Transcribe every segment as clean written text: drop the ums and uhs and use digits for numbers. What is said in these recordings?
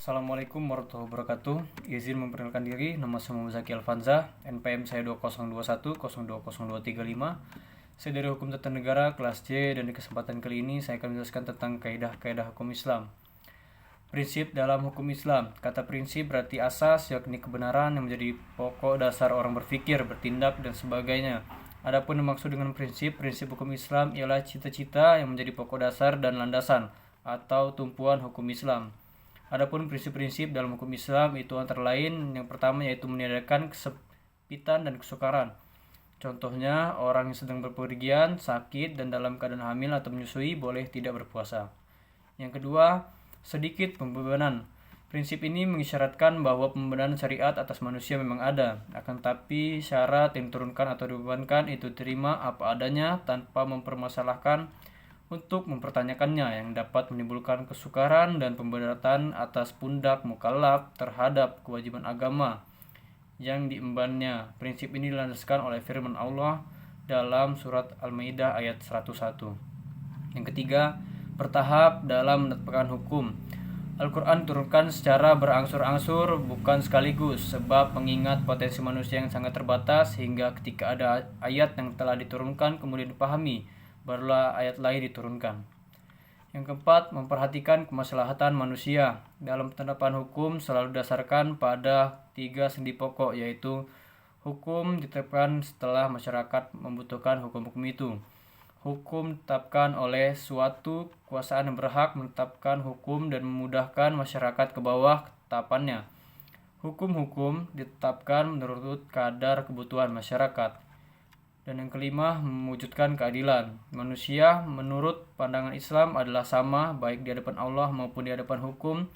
Assalamualaikum warahmatullahi wabarakatuh. Izin memperkenalkan diri, nama saya Muhammad Zaki Alfanza, NPM saya 2021021235. Saya dari Hukum Tata Negara kelas C, dan di kesempatan kali ini saya akan menjelaskan tentang kaidah-kaidah hukum Islam. Prinsip dalam hukum Islam. Kata prinsip berarti asas, yakni kebenaran yang menjadi pokok dasar orang berpikir, bertindak, dan sebagainya. Adapun yang dimaksud dengan prinsip hukum Islam ialah cita-cita yang menjadi pokok dasar dan landasan atau tumpuan hukum Islam. Adapun prinsip-prinsip dalam hukum Islam itu antara lain, yang pertama yaitu meniadakan kesempitan dan kesukaran. Contohnya, orang yang sedang berpergian, sakit, dan dalam keadaan hamil atau menyusui boleh tidak berpuasa. Yang kedua, sedikit pembebanan. Prinsip ini mengisyaratkan bahwa pembebanan syariat atas manusia memang ada, akan tapi syarat yang diturunkan atau dibebankan itu terima apa adanya tanpa mempermasalahkan untuk mempertanyakannya, yang dapat menimbulkan kesukaran dan pemberatan atas pundak mukallaf terhadap kewajiban agama yang diembannya. Prinsip ini dilandaskan oleh firman Allah dalam surat Al-Maidah ayat 101. Yang ketiga, bertahap dalam menetapkan hukum. Al-Quran diturunkan secara berangsur-angsur, bukan sekaligus, sebab mengingat potensi manusia yang sangat terbatas, hingga ketika ada ayat yang telah diturunkan kemudian dipahami, barulah ayat lain diturunkan. Yang keempat, memperhatikan kemaslahatan manusia. Dalam penerapan hukum selalu didasarkan pada 3 sendi pokok, yaitu hukum ditetapkan setelah masyarakat membutuhkan hukum-hukum itu. Hukum ditetapkan oleh suatu kekuasaan yang berhak menetapkan hukum dan memudahkan masyarakat ke bawah ketetapannya. Hukum-hukum ditetapkan menurut kadar kebutuhan masyarakat. Dan yang kelima, mewujudkan keadilan. Manusia menurut pandangan Islam adalah sama baik di hadapan Allah maupun di hadapan hukum,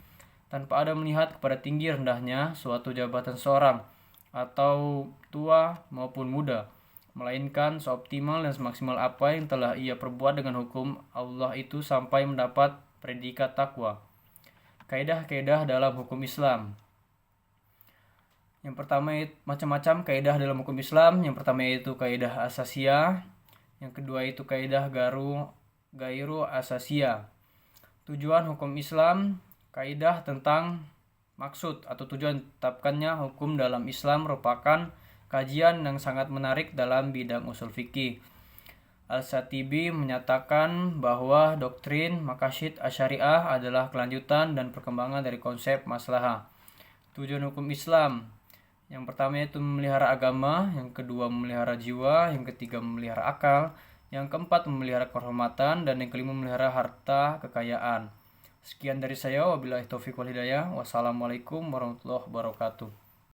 tanpa ada melihat kepada tinggi rendahnya suatu jabatan seorang, atau tua maupun muda, melainkan seoptimal dan semaksimal apa yang telah ia perbuat dengan hukum Allah itu sampai mendapat predikat takwa. Kaidah-kaidah dalam hukum Islam. Yang pertama, macam-macam kaidah dalam hukum Islam. Yang pertama yaitu kaidah asasiyah. Yang kedua itu kaidah gairu asasiyah. Tujuan hukum Islam, kaidah tentang maksud atau tujuan ditetapkannya hukum dalam Islam merupakan kajian yang sangat menarik dalam bidang usul fikih. Al-Shatibi menyatakan bahwa doktrin Maqasid Asyariah adalah kelanjutan dan perkembangan dari konsep maslahah. Tujuan hukum Islam, yang pertama yaitu memelihara agama, yang kedua memelihara jiwa, yang ketiga memelihara akal, yang keempat memelihara kehormatan, dan yang kelima memelihara harta kekayaan. Sekian dari saya, wabillahi taufiq wal hidayah. Wassalamualaikum warahmatullahi wabarakatuh.